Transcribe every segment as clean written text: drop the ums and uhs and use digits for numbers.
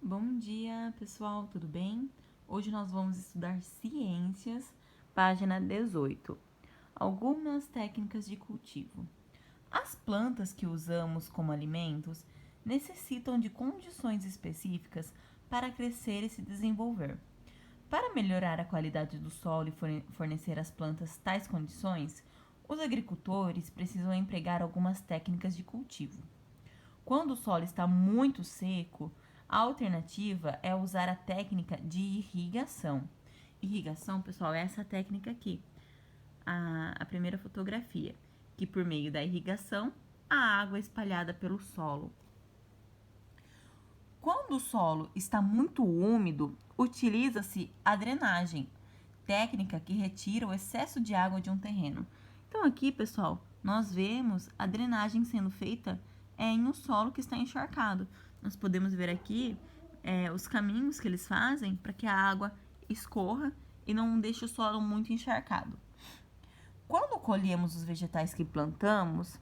Bom dia, pessoal, tudo bem? Hoje nós vamos estudar ciências, página 18. Algumas técnicas de cultivo. As plantas que usamos como alimentos necessitam de condições específicas para crescer e se desenvolver. Para melhorar a qualidade do solo e fornecer às plantas tais condições, os agricultores precisam empregar algumas técnicas de cultivo. Quando o solo está muito seco, a alternativa é usar a técnica de irrigação. Irrigação, pessoal, é essa técnica aqui, a primeira fotografia, que por meio da irrigação, a água é espalhada pelo solo. Quando o solo está muito úmido, utiliza-se a drenagem, técnica que retira o excesso de água de um terreno. Então aqui, pessoal, nós vemos a drenagem sendo feita em um solo que está encharcado. Nós podemos ver aqui os caminhos que eles fazem para que a água escorra e não deixe o solo muito encharcado. Quando colhemos os vegetais que plantamos,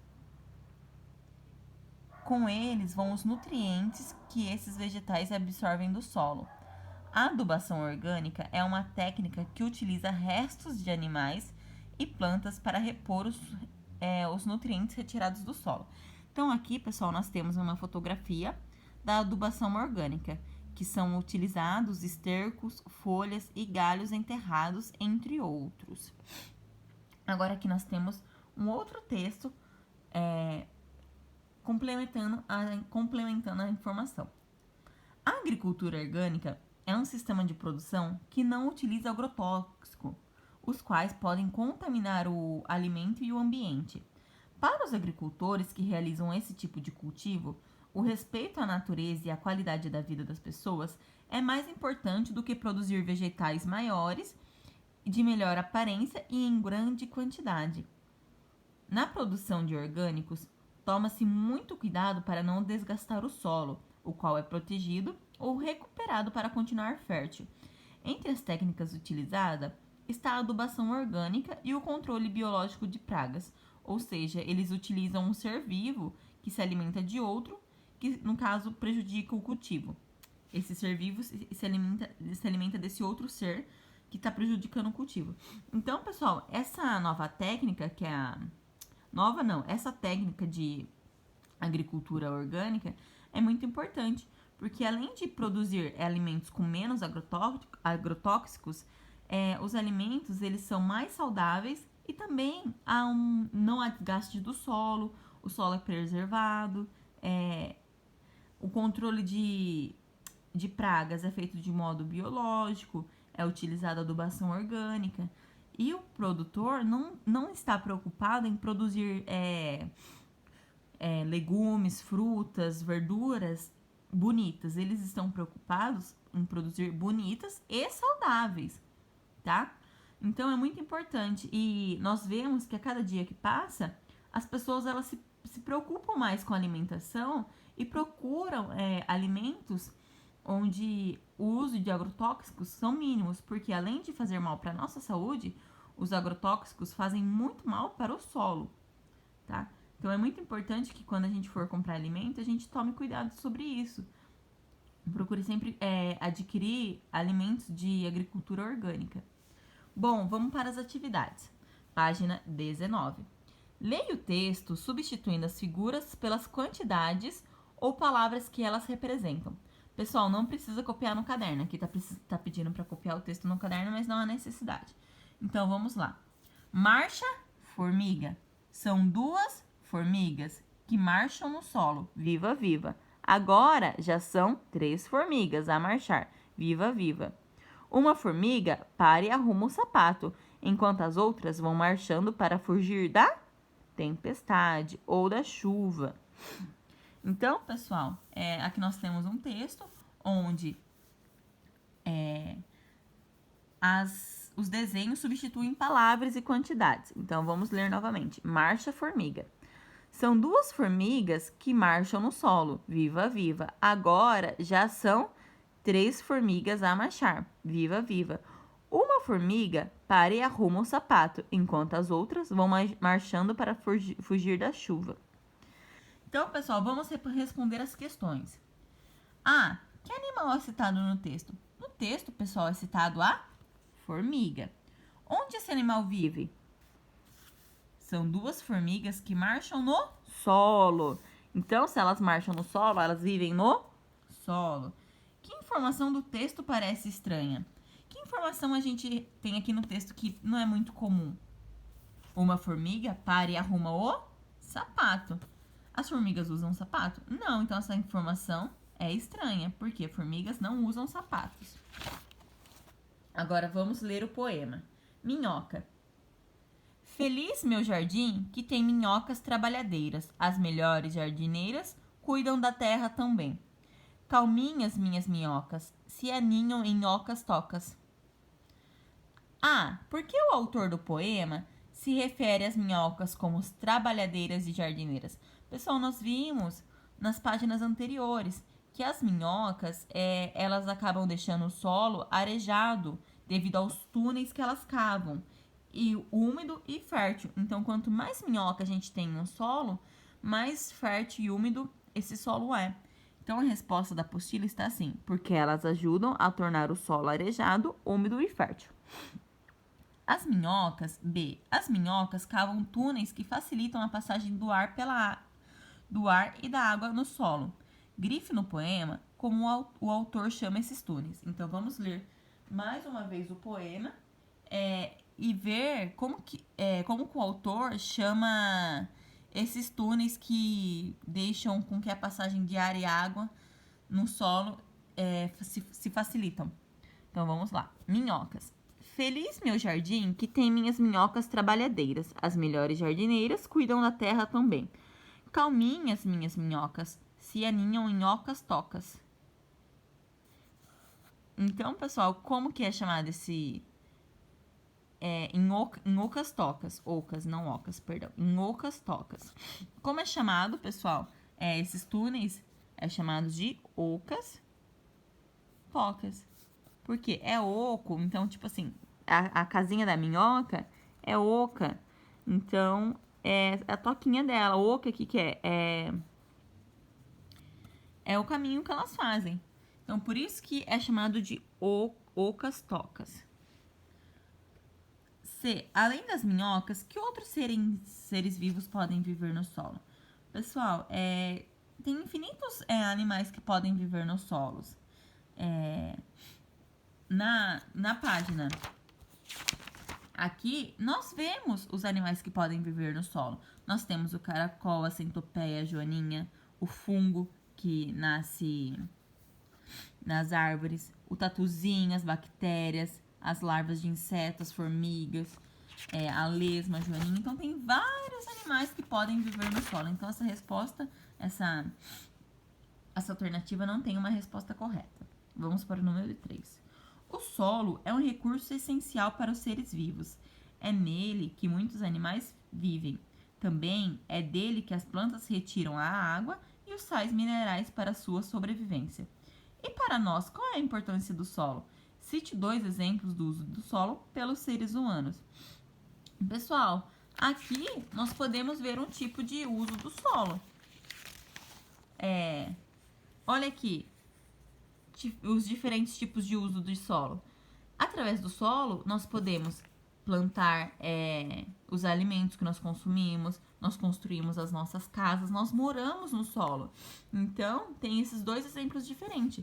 com eles vão os nutrientes que esses vegetais absorvem do solo. A adubação orgânica é uma técnica que utiliza restos de animais e plantas para repor os nutrientes retirados do solo. Então, aqui, pessoal, nós temos uma fotografia da adubação orgânica, que são utilizados estercos, folhas e galhos enterrados, entre outros. Agora, aqui nós temos um outro texto complementando a informação. A agricultura orgânica é um sistema de produção que não utiliza agrotóxico, os quais podem contaminar o alimento e o ambiente. Para os agricultores que realizam esse tipo de cultivo, o respeito à natureza e à qualidade da vida das pessoas é mais importante do que produzir vegetais maiores, de melhor aparência e em grande quantidade. Na produção de orgânicos, toma-se muito cuidado para não desgastar o solo, o qual é protegido ou recuperado para continuar fértil. Entre as técnicas utilizadas está a adubação orgânica e o controle biológico de pragas, ou seja, eles utilizam um ser vivo que se alimenta de outro, que no caso prejudica o cultivo. Esse ser vivo se alimenta desse outro ser que está prejudicando o cultivo. Então, pessoal, essa nova técnica, que é a... Nova não, essa técnica de agricultura orgânica é muito importante, porque além de produzir alimentos com menos agrotóxicos, os alimentos eles são mais saudáveis e também não há desgaste do solo, o solo é preservado, o controle de pragas é feito de modo biológico, é utilizada adubação orgânica e o produtor não está preocupado em produzir legumes, frutas, verduras bonitas. Eles estão preocupados em produzir bonitas e saudáveis, tá? Então é muito importante e nós vemos que a cada dia que passa, as pessoas elas se preocupam mais com a alimentação e procuram alimentos onde o uso de agrotóxicos são mínimos, porque além de fazer mal para a nossa saúde, os agrotóxicos fazem muito mal para o solo, tá? Então é muito importante que quando a gente for comprar alimento, a gente tome cuidado sobre isso. Procure sempre adquirir alimentos de agricultura orgânica. Bom, vamos para as atividades. Página 19. Leia o texto substituindo as figuras pelas quantidades ou palavras que elas representam. Pessoal, não precisa copiar no caderno. Aqui tá pedindo para copiar o texto no caderno, mas não há necessidade. Então, vamos lá. Marcha, formiga. São duas formigas que marcham no solo. Viva, viva. Agora já são 3 formigas a marchar. Viva, viva. Uma formiga para e arruma o sapato, enquanto as outras vão marchando para fugir da tempestade ou da chuva. Então, pessoal, aqui nós temos um texto onde os desenhos substituem palavras e quantidades. Então, vamos ler novamente. Marcha, formiga. São 2 formigas que marcham no solo. Viva, viva. Agora já são 3 formigas a marchar. Viva, viva. Uma formiga para e arruma o sapato, enquanto as outras vão marchando para fugir da chuva. Então, pessoal, vamos responder as questões. Que animal é citado no texto? No texto, pessoal, é citado a formiga. Onde esse animal vive? São duas formigas que marcham no solo. Então, se elas marcham no solo, elas vivem no solo. Que informação do texto parece estranha? Que informação a gente tem aqui no texto que não é muito comum? Uma formiga para e arruma o sapato. As formigas usam sapato? Não, então essa informação é estranha, porque formigas não usam sapatos. Agora vamos ler o poema. Minhoca. Feliz meu jardim, que tem minhocas trabalhadeiras. As melhores jardineiras cuidam da terra também. Calminhas minhas minhocas, se aninham em ocas tocas. Ah, por que o autor do poema se refere às minhocas como trabalhadeiras e jardineiras? Pessoal, nós vimos nas páginas anteriores que as minhocas, elas acabam deixando o solo arejado devido aos túneis que elas cavam, e úmido e fértil. Então, quanto mais minhoca a gente tem no solo, mais fértil e úmido esse solo é. Então, a resposta da apostila está assim: porque elas ajudam a tornar o solo arejado, úmido e fértil. As minhocas, B. As minhocas cavam túneis que facilitam a passagem do ar e da água no solo. Grife no poema como o autor chama esses túneis. Então, vamos ler mais uma vez o poema e ver como que o autor chama esses túneis que deixam com que a passagem de ar e água no solo se facilitam. Então, vamos lá. Minhocas. Feliz meu jardim, que tem minhas minhocas trabalhadeiras. As melhores jardineiras cuidam da terra também. Calminhas minhas minhocas, se aninham em ocas tocas. Então, pessoal, como que é chamado esse... em ocas tocas. Ocas, não ocas, perdão. Em ocas tocas. Como é chamado, pessoal? Esses túneis é chamado de ocas tocas. Porque é oco, então, tipo assim, a casinha da minhoca é oca. Então, é a toquinha dela. Oca, o que é? É o caminho que elas fazem. Então, por isso que é chamado de ocas tocas. C. Além das minhocas, que outros seres vivos podem viver no solo? Pessoal, tem infinitos animais que podem viver nos solos. Na página aqui, nós vemos os animais que podem viver no solo. Nós temos o caracol, a centopeia, a joaninha, o fungo que nasce nas árvores, o tatuzinho, as bactérias, as larvas de insetos, formigas, a lesma, a joaninha. Então, tem vários animais que podem viver no solo. Então, essa resposta, essa alternativa não tem uma resposta correta. Vamos para o número 3. O solo é um recurso essencial para os seres vivos. É nele que muitos animais vivem. Também é dele que as plantas retiram a água e os sais minerais para sua sobrevivência. E para nós, qual é a importância do solo? Cite 2 exemplos do uso do solo pelos seres humanos. Pessoal, aqui nós podemos ver um tipo de uso do solo. Olha aqui, os diferentes tipos de uso do solo. Através do solo, nós podemos plantar os alimentos que nós consumimos, nós construímos as nossas casas, nós moramos no solo. Então, tem esses 2 exemplos diferentes.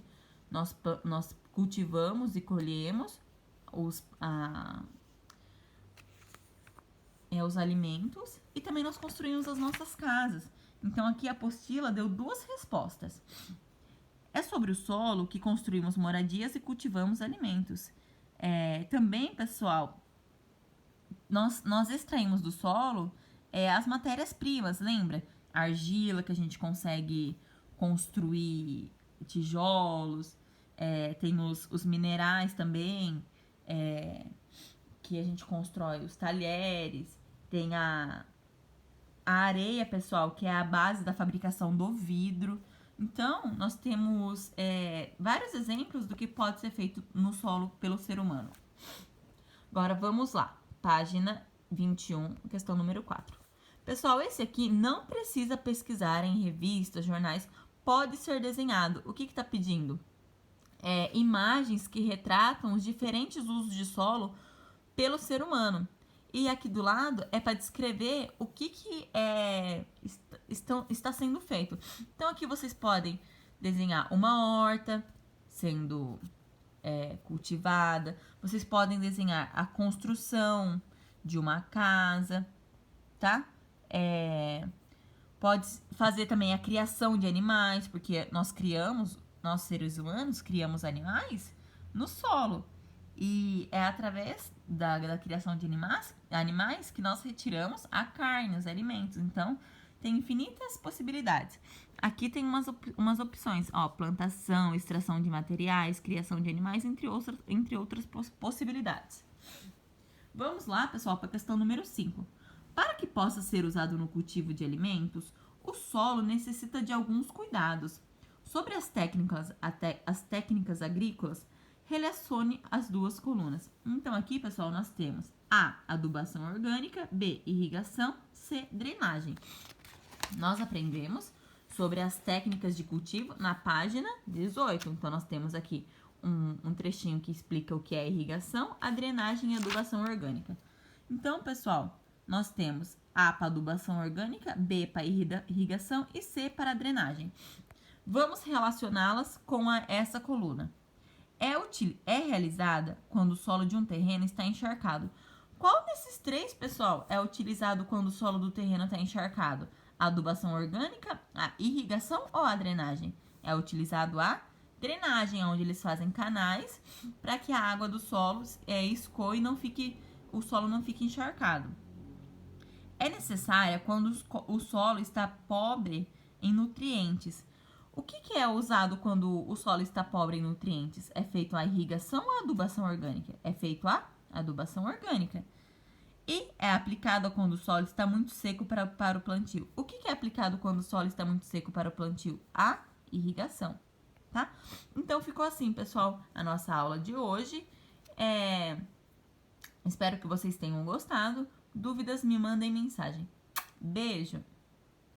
Nós cultivamos e colhemos os alimentos e também nós construímos as nossas casas. Então, aqui a apostila deu 2 respostas. É sobre o solo que construímos moradias e cultivamos alimentos. Também, pessoal, nós extraímos do solo as matérias-primas, lembra? A argila que a gente consegue construir tijolos, tem os minerais também, que a gente constrói os talheres, tem a areia, pessoal, que é a base da fabricação do vidro. Então, nós temos vários exemplos do que pode ser feito no solo pelo ser humano. Agora, vamos lá. Página 21, questão número 4. Pessoal, esse aqui não precisa pesquisar em revistas, jornais, pode ser desenhado. O que está pedindo? imagens que retratam os diferentes usos de solo pelo ser humano. E aqui do lado é para descrever o que está sendo feito. Então aqui vocês podem desenhar uma horta sendo cultivada. Vocês podem desenhar a construção de uma casa, tá? Pode fazer também a criação de animais, porque nós seres humanos, criamos animais no solo. E é através da criação de animais que nós retiramos a carne, os alimentos. Então, tem infinitas possibilidades. Aqui tem umas opções, ó, plantação, extração de materiais, criação de animais, entre outras possibilidades. Vamos lá, pessoal, para a questão número 5. Para que possa ser usado no cultivo de alimentos, o solo necessita de alguns cuidados. Sobre as técnicas agrícolas, relacione as duas colunas. Então, aqui, pessoal, nós temos A, adubação orgânica, B, irrigação, C, drenagem. Nós aprendemos sobre as técnicas de cultivo na página 18. Então, nós temos aqui um trechinho que explica o que é irrigação, a drenagem e a adubação orgânica. Então, pessoal, nós temos A para adubação orgânica, B para irrigação e C para drenagem. Vamos relacioná-las com essa coluna. É realizada quando o solo de um terreno está encharcado. Qual desses três, pessoal, é utilizado quando o solo do terreno está encharcado? A adubação orgânica, a irrigação ou a drenagem? É utilizado a drenagem, onde eles fazem canais para que a água do solo escoe e o solo não fique encharcado. É necessária quando o solo está pobre em nutrientes. O que é usado quando o solo está pobre em nutrientes? É feito a irrigação ou a adubação orgânica? É feito a adubação orgânica. E é aplicado quando o solo está muito seco para o plantio. O que é aplicado quando o solo está muito seco para o plantio? A irrigação, tá? Então, ficou assim, pessoal, a nossa aula de hoje. Espero que vocês tenham gostado. Dúvidas, me mandem mensagem. Beijo!